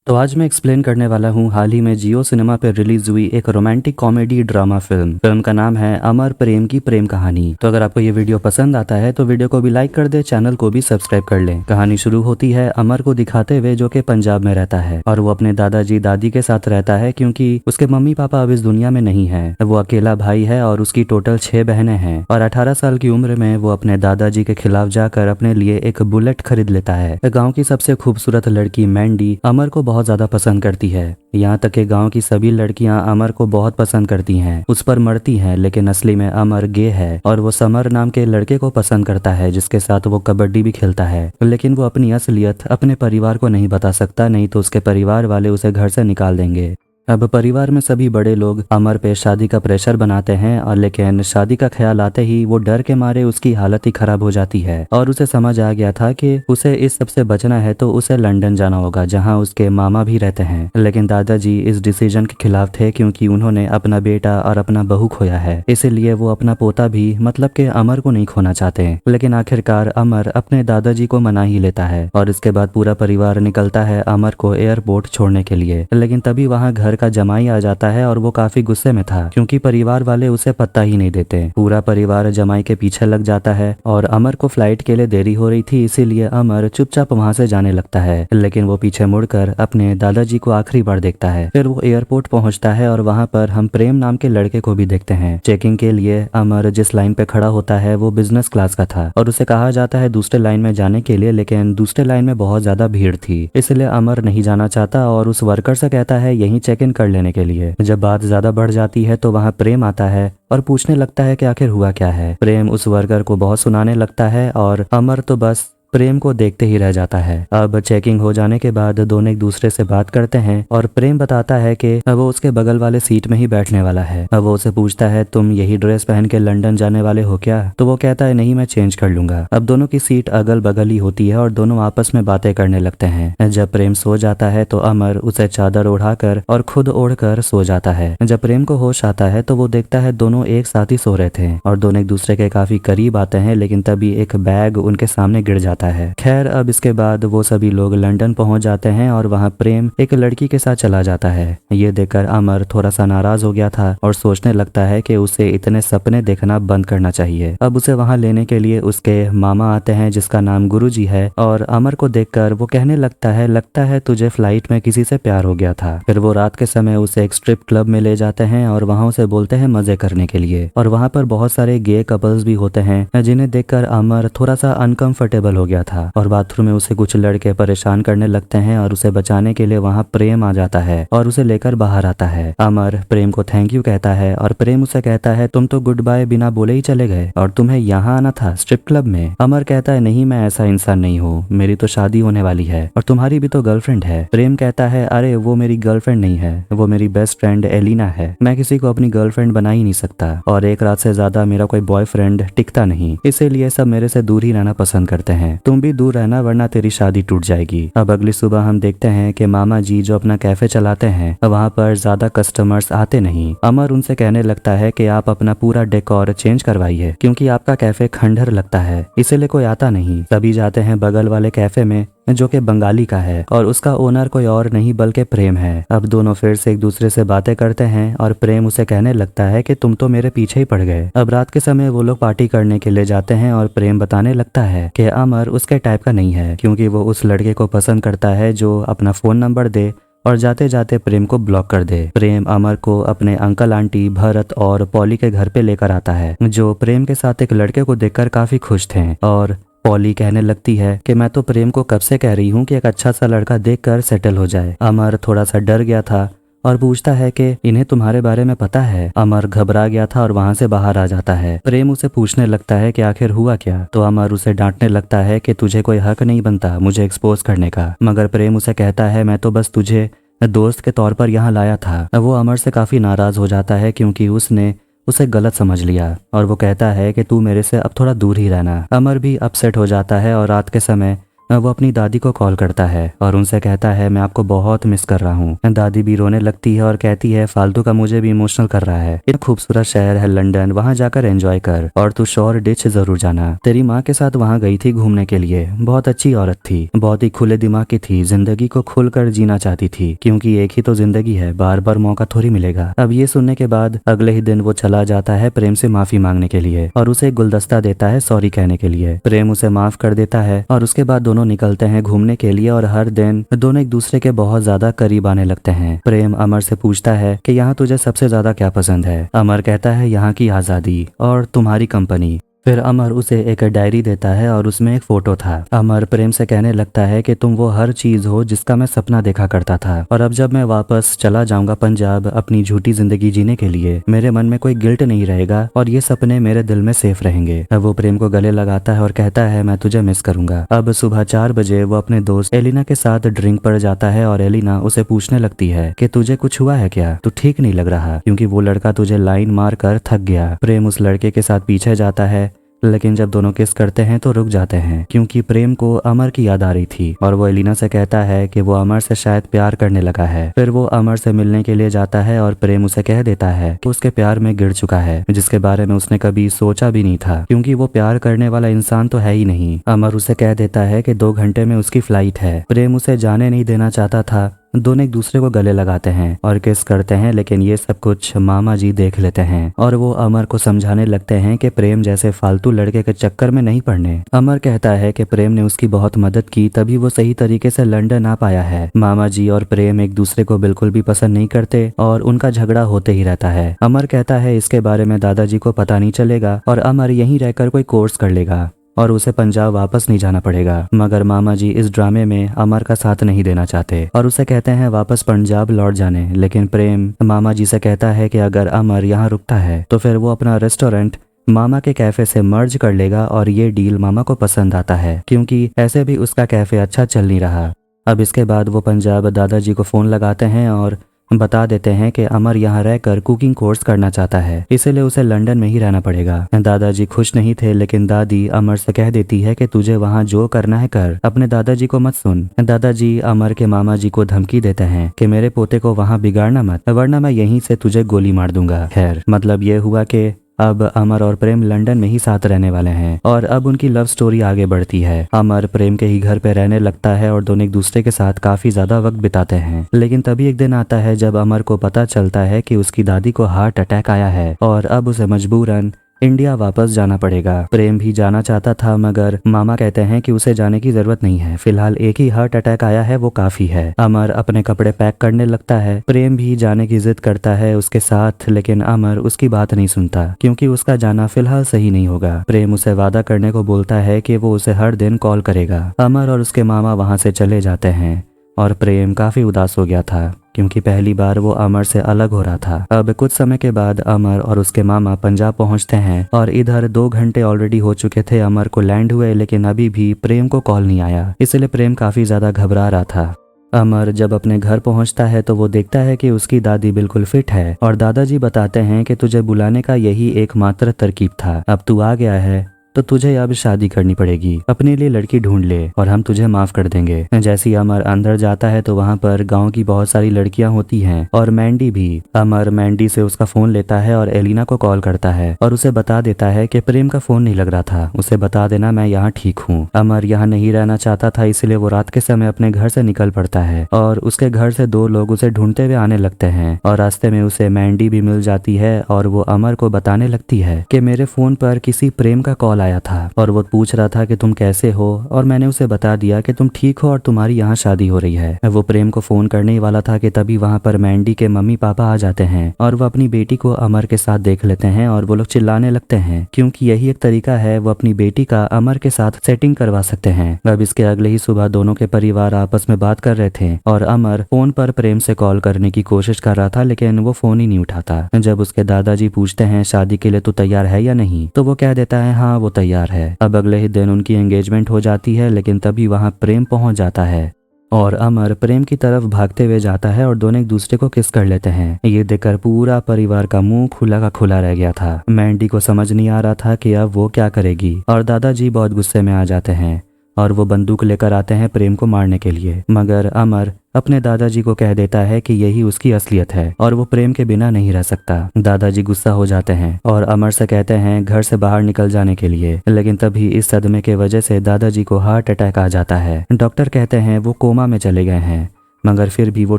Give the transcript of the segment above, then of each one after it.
तो आज मैं एक्सप्लेन करने वाला हूँ हाल ही में जियो सिनेमा पर रिलीज हुई एक रोमांटिक कॉमेडी ड्रामा फिल्म का नाम है अमर प्रेम की प्रेम कहानी। तो अगर आपको ये वीडियो पसंद आता है तो वीडियो को भी लाइक कर दे, चैनल को भी सब्सक्राइब कर ले। कहानी शुरू होती है अमर को दिखाते हुए जो कि पंजाब में रहता है और वो अपने दादाजी दादी के साथ रहता है क्योंकि उसके मम्मी पापा अब इस दुनिया में नहीं है। वो अकेला भाई है और उसकी टोटल 6 बहनें हैं और 18 साल की उम्र में वो अपने दादाजी के खिलाफ जाकर अपने लिए एक बुलेट खरीद लेता है। गाँव की सबसे खूबसूरत लड़की मैंडी अमर को बहुत ज्यादा पसंद करती है। यहाँ तक कि गांव की सभी लड़कियां अमर को बहुत पसंद करती हैं, उस पर मरती हैं, लेकिन असली में अमर गे है और वो समर नाम के लड़के को पसंद करता है जिसके साथ वो कबड्डी भी खेलता है। लेकिन वो अपनी असलियत अपने परिवार को नहीं बता सकता, नहीं तो उसके परिवार वाले उसे घर से निकाल देंगे। अब परिवार में सभी बड़े लोग अमर पे शादी का प्रेशर बनाते हैं और लेकिन शादी का ख्याल आते ही वो डर के मारे उसकी हालत ही खराब हो जाती है और उसे समझ आ गया था कि उसे इस सब से बचना है तो उसे लंदन जाना होगा जहां उसके मामा भी रहते हैं। लेकिन दादाजी इस डिसीजन के खिलाफ थे क्योंकि उन्होंने अपना बेटा और अपना बहू खोया है, इसीलिए वो अपना पोता भी मतलब के अमर को नहीं खोना चाहते। लेकिन आखिरकार अमर अपने दादाजी को मना ही लेता है और इसके बाद पूरा परिवार निकलता है अमर को एयरपोर्ट छोड़ने के लिए। लेकिन तभी वहाँ घर का जमाई आ जाता है और वो काफी गुस्से में था क्योंकि परिवार वाले उसे पत्ता ही नहीं देते। पूरा परिवार जमाई के पीछे लग जाता है और अमर को फ्लाइट के लिए देरी हो रही थी, इसीलिए अमर चुपचाप वहां से जाने लगता है। लेकिन वो पीछे मुड़कर अपने दादाजी को आखिरी बार देखता है। फिर वो एयरपोर्ट पहुंचता है और वहां पर हम प्रेम नाम के लड़के को भी देखते हैं। चेकिंग के लिए अमर जिस लाइन पे खड़ा होता है वो बिजनेस क्लास का था और उसे कहा जाता है दूसरे लाइन में जाने के लिए, लेकिन दूसरे लाइन में बहुत ज्यादा भीड़ थी, इसलिए अमर नहीं जाना चाहता और उस वर्कर से कहता है यहीं चेक इन कर लेने के लिए। जब बात ज्यादा बढ़ जाती है तो वहाँ प्रेम आता है और पूछने लगता है कि आखिर हुआ क्या है। प्रेम उस वर्कर को बहुत सुनाने लगता है और अमर तो बस प्रेम को देखते ही रह जाता है। अब चेकिंग हो जाने के बाद दोनों एक दूसरे से बात करते हैं और प्रेम बताता है कि वो उसके बगल वाले सीट में ही बैठने वाला है। अब वो उसे पूछता है तुम यही ड्रेस पहन के लंदन जाने वाले हो क्या? तो वो कहता है नहीं, मैं चेंज कर लूंगा। अब दोनों की सीट अगल बगल ही होती है और दोनों आपस में बातें करने लगते हैं। जब प्रेम सो जाता है तो अमर उसे चादर ओढ़ाकर और खुद ओढ़कर सो जाता है। जब प्रेम को होश आता है तो वो देखता है दोनों एक साथ ही सो रहे थे और दोनों एक दूसरे के काफी करीब आते हैं, लेकिन तभी एक बैग उनके सामने गिर जाता है। खैर अब इसके बाद वो सभी लोग लंदन पहुंच जाते हैं और वहां प्रेम एक लड़की के साथ चला जाता है। ये देखकर अमर थोड़ा सा नाराज हो गया था और सोचने लगता है कि उसे इतने सपने देखना बंद करना चाहिए। अब उसे वहां लेने के लिए उसके मामा आते हैं जिसका नाम गुरुजी है और अमर को देखकर वो कहने लगता है तुझे फ्लाइट में किसी से प्यार हो गया था। फिर वो रात के समय उसे एक स्ट्रिप क्लब में ले जाते हैं और वहां उसे बोलते हैं मजे करने के लिए और वहां पर बहुत सारे गे कपल्स भी होते हैं जिन्हें देखकर अमर थोड़ा सा अनकंफर्टेबल हो गया था और बाथरूम में उसे कुछ लड़के परेशान करने लगते हैं और उसे बचाने के लिए वहां प्रेम आ जाता है और उसे लेकर बाहर आता है। अमर प्रेम को थैंक यू कहता है और प्रेम उसे कहता है तुम तो गुड बाय बिना बोले ही चले गए और तुम्हें यहाँ आना था स्ट्रिप क्लब में। अमर कहता है नहीं, मैं ऐसा इंसान नहीं हूँ, मेरी तो शादी होने वाली है और तुम्हारी भी तो गर्लफ्रेंड है। प्रेम कहता है अरे वो मेरी गर्लफ्रेंड नहीं है, वो मेरी बेस्ट फ्रेंड एलिना है, मैं किसी को अपनी गर्लफ्रेंड बना ही नहीं सकता और एक रात से ज्यादा मेरा कोई बॉयफ्रेंड टिकता नहीं, इसीलिए सब मेरे से दूर ही रहना पसंद करते हैं। तुम भी दूर रहना वरना तेरी शादी टूट जाएगी। अब अगली सुबह हम देखते हैं कि मामा जी जो अपना कैफे चलाते हैं वहाँ पर ज्यादा कस्टमर्स आते नहीं। अमर उनसे कहने लगता है कि आप अपना पूरा डेकोर चेंज करवाइए क्योंकि आपका कैफे खंडहर लगता है, इसीलिए कोई आता नहीं। सभी जाते हैं बगल वाले कैफे में जो कि बंगाली का है और उसका ओनर कोई और नहीं बल्कि प्रेम है। अब दोनों फिर से एक दूसरे से बातें करते हैं और प्रेम उसे कहने लगता है कि तुम तो मेरे पीछे ही पड़ गए। अब रात के समय वो लोग पार्टी करने के लिए जाते हैं और प्रेम बताने लगता है कि अमर उसके टाइप का नहीं है क्योंकि वो उस लड़के को पसंद करता है जो अपना फोन नंबर दे और जाते जाते प्रेम को ब्लॉक कर दे। प्रेम अमर को अपने अंकल आंटी भरत और पॉली के घर पे लेकर आता है जो प्रेम के साथ एक लड़के को देखकर काफी खुश थे और पॉली कहने लगती है कि मैं तो प्रेम को कब से कह रही हूँ कि एक अच्छा सा लड़का देखकर सेटल हो जाए। अमर थोड़ा सा डर गया था और पूछता है कि इन्हें तुम्हारे बारे में पता है। अमर घबरा गया था और वहां से बाहर आ जाता है। प्रेम उसे पूछने लगता है कि आखिर हुआ क्या, तो अमर उसे डांटने लगता है कि तुझे कोई हक नहीं बनता मुझे एक्सपोज करने का। मगर प्रेम उसे कहता है मैं तो बस तुझे दोस्त के तौर पर यहाँ लाया था। वो अमर से काफी नाराज हो जाता है क्योंकि उसने उसे गलत समझ लिया और वो कहता है कि तू मेरे से अब थोड़ा दूर ही रहना। अमर भी अपसेट हो जाता है और रात के समय वो अपनी दादी को कॉल करता है और उनसे कहता है मैं आपको बहुत मिस कर रहा हूँ। दादी भी रोने लगती है और कहती है फालतू का मुझे भी इमोशनल कर रहा है। इतना खूबसूरत शहर है लंदन, वहाँ जाकर एंजॉय कर और तू शोर डिच जरूर जाना। तेरी माँ के साथ वहाँ गई थी घूमने के लिए, बहुत अच्छी औरत थी, बहुत ही खुले दिमाग की थी, जिंदगी को खुलकर जीना चाहती थी क्योंकि एक ही तो जिंदगी है, बार बार मौका थोड़ी मिलेगा। अब ये सुनने के बाद अगले ही दिन वो चला जाता है प्रेम से माफी मांगने के लिए और उसे एक गुलदस्ता देता है सॉरी कहने के लिए। प्रेम उसे माफ कर देता है और उसके बाद दोनों निकलते हैं घूमने के लिए और हर दिन दोनों एक दूसरे के बहुत ज्यादा करीब आने लगते हैं। प्रेम अमर से पूछता है कि यहाँ तुझे सबसे ज्यादा क्या पसंद है। अमर कहता है यहाँ की आजादी और तुम्हारी कंपनी। फिर अमर उसे एक डायरी देता है और उसमें एक फोटो था। अमर प्रेम से कहने लगता है कि तुम वो हर चीज हो जिसका मैं सपना देखा करता था और अब जब मैं वापस चला जाऊंगा पंजाब अपनी झूठी जिंदगी जीने के लिए, मेरे मन में कोई गिल्ट नहीं रहेगा और ये सपने मेरे दिल में सेफ रहेंगे। अब वो प्रेम को गले लगाता है और कहता है मैं तुझे मिस करूंगा। अब सुबह 4 बजे वो अपने दोस्त एलिना के साथ ड्रिंक पर जाता है और एलिना उसे पूछने लगती है कि तुझे कुछ हुआ है क्या, तू ठीक नहीं लग रहा क्योंकि वो लड़का तुझे लाइन मार कर थक गया। प्रेम उस लड़के के साथ पीछे जाता है लेकिन जब दोनों किस करते हैं तो रुक जाते हैं क्योंकि प्रेम को अमर की याद आ रही थी और वो एलिना से कहता है कि वो अमर से शायद प्यार करने लगा है। फिर वो अमर से मिलने के लिए जाता है और प्रेम उसे कह देता है कि उसके प्यार में गिर चुका है, जिसके बारे में उसने कभी सोचा भी नहीं था क्योंकि वो प्यार करने वाला इंसान तो है ही नहीं। अमर उसे कह देता है कि 2 घंटे में उसकी फ्लाइट है। प्रेम उसे जाने नहीं देना चाहता था। दोनों एक दूसरे को गले लगाते हैं और किस करते हैं लेकिन ये सब कुछ मामा जी देख लेते हैं और वो अमर को समझाने लगते हैं कि प्रेम जैसे फालतू लड़के के चक्कर में नहीं पड़ने। अमर कहता है कि प्रेम ने उसकी बहुत मदद की तभी वो सही तरीके से लंदन आ पाया है। मामा जी और प्रेम एक दूसरे को बिल्कुल भी पसंद नहीं करते और उनका झगड़ा होते ही रहता है। अमर कहता है इसके बारे में दादाजी को पता नहीं चलेगा और अमर यहीं रहकर कोई कोर्स कर लेगा और उसे पंजाब वापस नहीं जाना पड़ेगा। मगर मामा जी इस ड्रामे में अमर का साथ नहीं देना चाहते और उसे कहते हैं वापस पंजाब लौट जाने। लेकिन प्रेम मामा जी से कहता है कि अगर अमर यहाँ रुकता है तो फिर वो अपना रेस्टोरेंट मामा के कैफे से मर्ज कर लेगा और ये डील मामा को पसंद आता है क्योंकि ऐसे भी उसका कैफे अच्छा चल नहीं रहा। अब इसके बाद वो पंजाब दादाजी को फोन लगाते हैं और बता देते हैं कि अमर यहाँ रहकर कुकिंग कोर्स करना चाहता है, इसीलिए उसे लंदन में ही रहना पड़ेगा। दादाजी खुश नहीं थे लेकिन दादी अमर से कह देती है कि तुझे वहाँ जो करना है कर, अपने दादाजी को मत सुन। दादाजी अमर के मामा जी को धमकी देते हैं कि मेरे पोते को वहाँ बिगाड़ना मत वरना मैं यहीं से तुझे गोली मार दूंगा। खैर मतलब ये हुआ कि अब अमर और प्रेम लंदन में ही साथ रहने वाले हैं और अब उनकी लव स्टोरी आगे बढ़ती है। अमर प्रेम के ही घर पे रहने लगता है और दोनों एक दूसरे के साथ काफी ज्यादा वक्त बिताते हैं। लेकिन तभी एक दिन आता है जब अमर को पता चलता है कि उसकी दादी को हार्ट अटैक आया है और अब उसे मजबूरन इंडिया वापस जाना पड़ेगा। प्रेम भी जाना चाहता था मगर मामा कहते हैं कि उसे जाने की जरूरत नहीं है, फिलहाल एक ही हार्ट अटैक आया है वो काफी है। अमर अपने कपड़े पैक करने लगता है। प्रेम भी जाने की जिद करता है उसके साथ लेकिन अमर उसकी बात नहीं सुनता क्योंकि उसका जाना फिलहाल सही नहीं होगा। प्रेम उसे वादा करने को बोलता है कि वो उसे हर दिन कॉल करेगा। अमर और उसके मामा वहां से चले जाते हैं और प्रेम काफी उदास हो गया था क्योंकि पहली बार वो अमर से अलग हो रहा था। अब कुछ समय के बाद अमर और उसके मामा पंजाब पहुंचते हैं और इधर 2 घंटे ऑलरेडी हो चुके थे अमर को लैंड हुए लेकिन अभी भी प्रेम को कॉल नहीं आया, इसलिए प्रेम काफी ज्यादा घबरा रहा था। अमर जब अपने घर पहुंचता है तो वो देखता है कि उसकी दादी बिल्कुल फिट है और दादाजी बताते हैं कि तुझे बुलाने का यही एकमात्र तरकीब था, अब तू आ गया है तो तुझे अब शादी करनी पड़ेगी, अपने लिए लड़की ढूंढ ले और हम तुझे माफ कर देंगे। जैसे ही अमर अंदर जाता है तो वहाँ पर गांव की बहुत सारी लड़कियां होती हैं और मैंडी भी। अमर मैंडी से उसका फोन लेता है और एलिना को कॉल करता है और उसे बता देता है कि प्रेम का फोन नहीं लग रहा था, उसे बता देना मैं यहाँ ठीक हूँ। अमर यहाँ नहीं रहना चाहता था इसलिए वो रात के समय अपने घर से निकल पड़ता है और उसके घर से 2 लोग उसे ढूंढते हुए आने लगते हैं और रास्ते में उसे मैंडी भी मिल जाती है और वो अमर को बताने लगती है कि मेरे फोन पर किसी प्रेम का कॉल आया था और वो पूछ रहा था कि तुम कैसे हो और मैंने उसे बता दिया कि तुम ठीक हो और तुम्हारी यहाँ शादी हो रही है। वो प्रेम को फोन करने ही वाला था कि तभी वहाँ पर मैंडी के मम्मी पापा आ जाते हैं और वो अपनी बेटी को अमर के साथ देख लेते हैं और वो लोग चिल्लाने लगते हैं क्योंकि यही एक तरीका है वो अपनी बेटी का अमर के साथ सेटिंग करवा सकते हैं। अब इसके अगले ही सुबह दोनों के परिवार आपस में बात कर रहे थे और अमर फोन पर प्रेम से कॉल करने की कोशिश कर रहा था लेकिन वो फोन ही नहीं उठाता। जब उसके दादाजी पूछते हैं शादी के लिए तू तैयार है या नहीं तो वो कह देता है हाँ वो तैयार है। अब अगले ही दिन उनकी एंगेजमेंट हो जाती है लेकिन तभी वहां प्रेम पहुंच जाता है और अमर प्रेम की तरफ भागते हुए जाता है और दोनों एक दूसरे को किस कर लेते हैं। ये देखकर पूरा परिवार का मुंह खुला का खुला रह गया था। मैंडी को समझ नहीं आ रहा था कि अब वो क्या करेगी और दादाजी बहुत गुस्से में आ जाते हैं और वो बंदूक लेकर आते हैं प्रेम को मारने के लिए। मगर अमर अपने दादाजी को कह देता है कि यही उसकी असलियत है और वो प्रेम के बिना नहीं रह सकता। दादाजी गुस्सा हो जाते हैं और अमर से कहते हैं घर से बाहर निकल जाने के लिए, लेकिन तभी इस सदमे के वजह से दादाजी को हार्ट अटैक आ जाता है। डॉक्टर कहते हैं वो कोमा में चले गए हैं, मगर फिर भी वो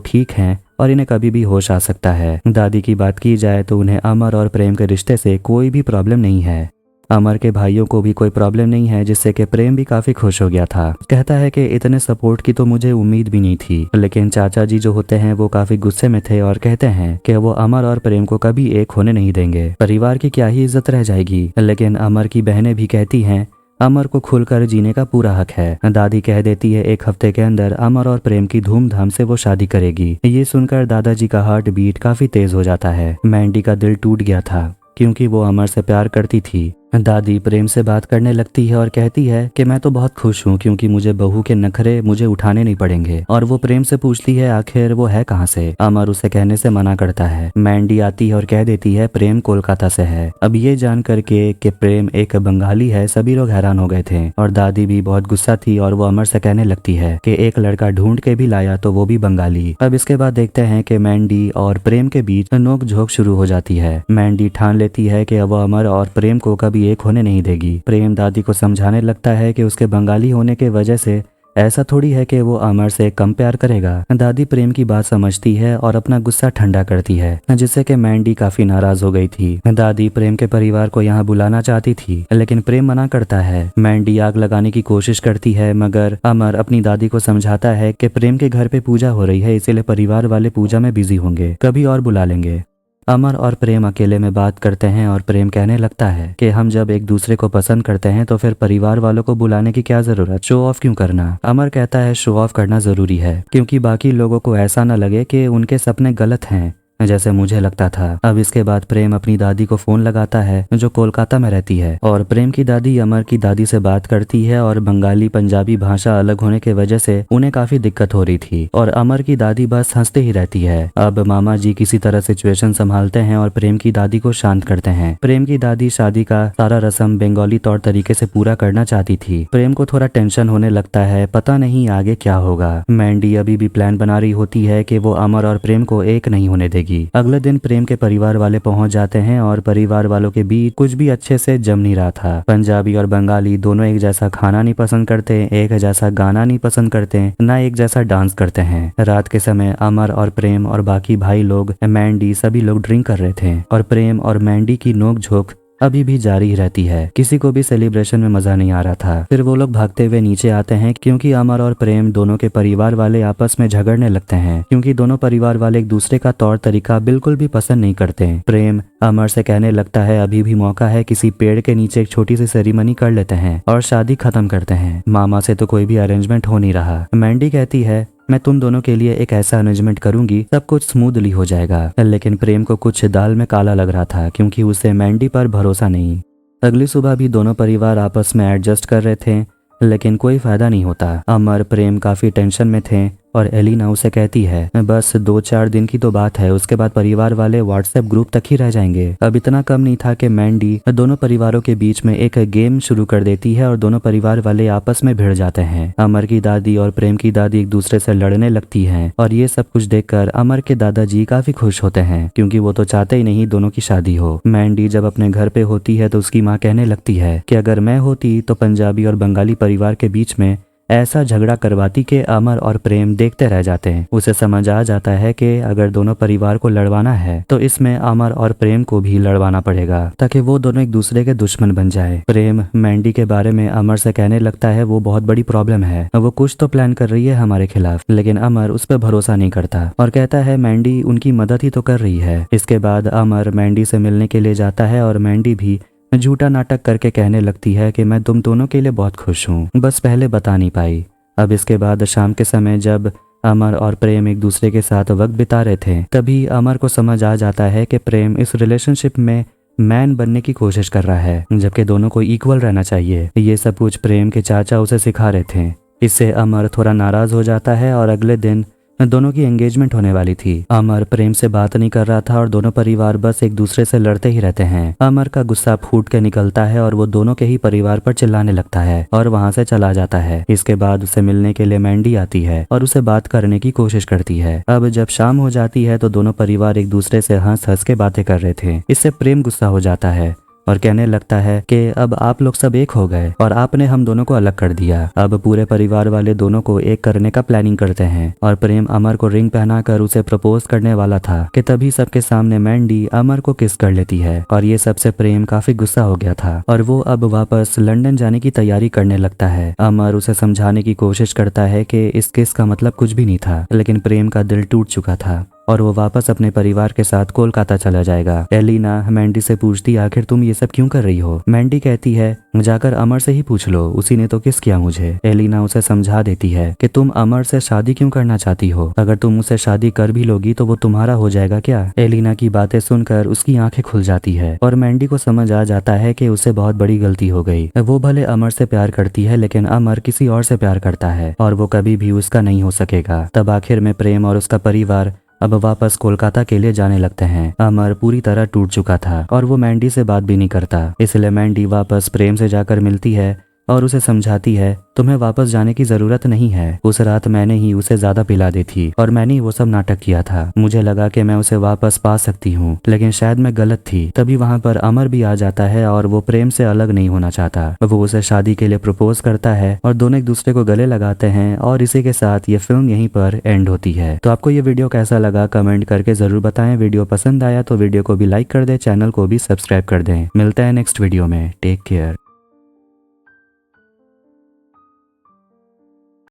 ठीक हैं और इन्हें कभी भी होश आ सकता है। दादी की बात की जाए तो उन्हें अमर और प्रेम के रिश्ते से कोई भी प्रॉब्लम नहीं है। अमर के भाइयों को भी कोई प्रॉब्लम नहीं है, जिससे कि प्रेम भी काफी खुश हो गया था। कहता है कि इतने सपोर्ट की तो मुझे उम्मीद भी नहीं थी, लेकिन चाचा जी जो होते हैं वो काफी गुस्से में थे और कहते हैं कि वो अमर और प्रेम को कभी एक होने नहीं देंगे। परिवार की क्या ही इज्जत रह जाएगी। लेकिन अमर की बहनें भी कहती हैं अमर को खुलकर जीने का पूरा हक है। दादी कह देती है 1 हफ्ते के अंदर अमर और प्रेम की धूमधाम से वो शादी करेगी। ये सुनकर दादाजी का हार्ट बीट काफी तेज हो जाता है। मैंडी का दिल टूट गया था क्योंकि वो अमर से प्यार करती थी। दादी प्रेम से बात करने लगती है और कहती है कि मैं तो बहुत खुश हूँ क्योंकि मुझे बहू के नखरे मुझे उठाने नहीं पड़ेंगे। और वो प्रेम से पूछती है आखिर वो है कहाँ से। अमर उसे कहने से मना करता है। मैंडी आती है और कह देती है प्रेम कोलकाता से है। अब ये जान करके कि प्रेम एक बंगाली है सभी लोग हैरान हो गए थे और दादी भी बहुत गुस्सा थी और वो अमर से कहने लगती है कि एक लड़का ढूंढ के भी लाया तो वो भी बंगाली। अब इसके बाद देखते हैं कि मैंडी और प्रेम के बीच नोक झोंक शुरू हो जाती है। मैंडी ठान लेती है कि वो अमर और प्रेम को कभी एक होने नहीं देगी। प्रेम दादी को समझाने लगता है कि उसके बंगाली होने के वजह से ऐसा थोड़ी है कि वो अमर से कम प्यार करेगा। दादी प्रेम की बात समझती है और अपना गुस्सा ठंडा करती है, जिससे कि मैंडी काफी नाराज हो गई थी। दादी प्रेम के परिवार को यहाँ बुलाना चाहती थी, लेकिन प्रेम मना करता है। मैंडी आग लगाने की कोशिश करती है, मगर अमर अपनी दादी को समझाता है कि प्रेम के घर पे पूजा हो रही है, इसीलिए परिवार वाले पूजा में बिजी होंगे, कभी और बुला लेंगे। अमर और प्रेम अकेले में बात करते हैं और प्रेम कहने लगता है कि हम जब एक दूसरे को पसंद करते हैं तो फिर परिवार वालों को बुलाने की क्या जरूरत, शो ऑफ क्यों करना। अमर कहता है शो ऑफ करना जरूरी है क्योंकि बाकी लोगों को ऐसा न लगे कि उनके सपने गलत हैं जैसे मुझे लगता था। अब इसके बाद प्रेम अपनी दादी को फोन लगाता है जो कोलकाता में रहती है और प्रेम की दादी अमर की दादी से बात करती है और बंगाली पंजाबी भाषा अलग होने के वजह से उन्हें काफी दिक्कत हो रही थी और अमर की दादी बस हंसते ही रहती है। अब मामा जी किसी तरह सिचुएशन संभालते हैं और प्रेम की दादी को शांत करते हैं। प्रेम की दादी शादी का सारा रस्म बंगाली तौर तरीके से पूरा करना चाहती थी। प्रेम को थोड़ा टेंशन होने लगता है, पता नहीं आगे क्या होगा। मैंडी अभी भी प्लान बना रही होती है कि वो अमर और प्रेम को एक नहीं होने देगी। अगले दिन प्रेम के परिवार वाले पहुंच जाते हैं और परिवार वालों के बीच कुछ भी अच्छे से जम नहीं रहा था। पंजाबी और बंगाली दोनों एक जैसा खाना नहीं पसंद करते, एक जैसा गाना नहीं पसंद करते, ना एक जैसा डांस करते हैं। रात के समय अमर और प्रेम और बाकी भाई लोग, मैंडी, सभी लोग ड्रिंक कर रहे थे और प्रेम और मैंडी की नोक-झोंक अभी भी जारी रहती है। किसी को भी सेलिब्रेशन में मजा नहीं आ रहा था। फिर वो लोग भागते हुए नीचे आते हैं क्योंकि अमर और प्रेम दोनों के परिवार वाले आपस में झगड़ने लगते हैं क्योंकि दोनों परिवार वाले एक दूसरे का तौर तरीका बिल्कुल भी पसंद नहीं करते। प्रेम अमर से कहने लगता है अभी भी मौका है, किसी पेड़ के नीचे एक छोटी सी सेरेमनी कर लेते हैं और शादी खत्म करते हैं। मामा से तो कोई भी अरेंजमेंट हो नहीं रहा। मैंडी कहती है मैं तुम दोनों के लिए एक ऐसा अरेंजमेंट करूंगी सब कुछ स्मूथली हो जाएगा। लेकिन प्रेम को कुछ दाल में काला लग रहा था क्योंकि उसे मैंडी पर भरोसा नहीं। अगली सुबह भी दोनों परिवार आपस में एडजस्ट कर रहे थे लेकिन कोई फायदा नहीं होता। अमर प्रेम काफी टेंशन में थे और एलिना उसे कहती है बस 2-4 दिन की तो बात है, उसके बाद परिवार वाले व्हाट्सएप ग्रुप तक ही रह जाएंगे। अब इतना कम नहीं था कि मैंडी दोनों परिवारों के बीच में एक गेम शुरू कर देती है और दोनों परिवार वाले आपस में भिड़ जाते हैं। अमर की दादी और प्रेम की दादी एक दूसरे से लड़ने लगती हैं और ये सब कुछ देखकर अमर के दादाजी काफी खुश होते हैं क्योंकि वो तो चाहते ही नहीं दोनों की शादी हो। मैंडी जब अपने घर पे होती है तो उसकी माँ कहने लगती है कि अगर मैं होती तो पंजाबी और बंगाली परिवार के बीच में ऐसा झगड़ा करवाती कि अमर और प्रेम देखते रह जाते हैं। उसे समझ आ जाता है कि अगर दोनों परिवार को लड़वाना है तो इसमें अमर और प्रेम को भी लड़वाना पड़ेगा ताकि वो दोनों एक दूसरे के दुश्मन बन जाए। प्रेम मैंडी के बारे में अमर से कहने लगता है वो बहुत बड़ी प्रॉब्लम है, वो कुछ तो प्लान कर रही है हमारे खिलाफ, लेकिन अमर उस पर भरोसा नहीं करता और कहता है मैंडी उनकी मदद ही तो कर रही है। इसके बाद अमर मैंडी से मिलने के लिए जाता है और मैंडी भी झूठा नाटक करके कहने लगती है कि मैं तुम दोनों के लिए बहुत खुश हूँ, बस पहले बता नहीं पाई। अब इसके बाद शाम के समय जब अमर और प्रेम एक दूसरे के साथ वक्त बिता रहे थे तभी अमर को समझ आ जाता है कि प्रेम इस रिलेशनशिप में मैन बनने की कोशिश कर रहा है जबकि दोनों को इक्वल रहना चाहिए। ये सब कुछ प्रेम के चाचा उसे सिखा रहे थे। इससे अमर थोड़ा नाराज हो जाता है और अगले दिन दोनों की एंगेजमेंट होने वाली थी। अमर प्रेम से बात नहीं कर रहा था और दोनों परिवार बस एक दूसरे से लड़ते ही रहते हैं। अमर का गुस्सा फूट के निकलता है और वो दोनों के ही परिवार पर चिल्लाने लगता है और वहाँ से चला जाता है। इसके बाद उसे मिलने के लिए मैंडी आती है और उसे बात करने की कोशिश करती है। अब जब शाम हो जाती है तो दोनों परिवार एक दूसरे से हंस हंस के बातें कर रहे थे। इससे प्रेम गुस्सा हो जाता है और कहने लगता है कि अब आप लोग सब एक हो गए और आपने हम दोनों को अलग कर दिया। अब पूरे परिवार वाले दोनों को एक करने का प्लानिंग करते हैं और प्रेम अमर को रिंग पहनाकर उसे प्रपोज करने वाला था कि तभी सबके सामने मैंडी अमर को किस कर लेती है और ये सबसे प्रेम काफी गुस्सा हो गया था और वो अब वापस लंदन जाने की तैयारी करने लगता है। अमर उसे समझाने की कोशिश करता है कि इस किस का मतलब कुछ भी नहीं था, लेकिन प्रेम का दिल टूट चुका था और वो वापस अपने परिवार के साथ कोलकाता चला जाएगा। एलिना मैंडी से पूछती आखिर तुम ये सब क्यों कर रही हो। मैंडी कहती है जाकर अमर से ही पूछ लो, उसी ने तो किस किया मुझे। एलिना उसे समझा देती है कि तुम अमर से शादी क्यों करना चाहती हो, अगर तुम उसे शादी कर भी लोगी तो वो तुम्हारा हो जाएगा क्या। एलिना की बातें सुनकर उसकी आंखें खुल जाती है और मैंडी को समझ आ जाता है कि उसे बहुत बड़ी गलती हो गई। वो भले अमर से प्यार करती है लेकिन अमर किसी और से प्यार करता है और वो कभी भी उसका नहीं हो सकेगा। तब आखिर में प्रेम और उसका परिवार अब वापस कोलकाता के लिए जाने लगते हैं। अमर पूरी तरह टूट चुका था और वो मैंडी से बात भी नहीं करता, इसलिए मैंडी वापस प्रेम से जाकर मिलती है और उसे समझाती है तुम्हें वापस जाने की जरूरत नहीं है, उस रात मैंने ही उसे ज्यादा पिला दी थी और मैंने ही वो सब नाटक किया था। मुझे लगा कि मैं उसे वापस पा सकती हूँ लेकिन शायद मैं गलत थी। तभी वहाँ पर अमर भी आ जाता है और वो प्रेम से अलग नहीं होना चाहता। वो उसे शादी के लिए प्रपोज करता है और दोनों एक दूसरे को गले लगाते हैं और इसी के साथ ये फिल्म यहीं पर एंड होती है। तो आपको ये वीडियो कैसा लगा कमेंट करके जरूर बताएं। वीडियो पसंद आया तो वीडियो को भी लाइक कर दे, चैनल को भी सब्सक्राइब कर दें। मिलते हैं नेक्स्ट वीडियो में। Take care.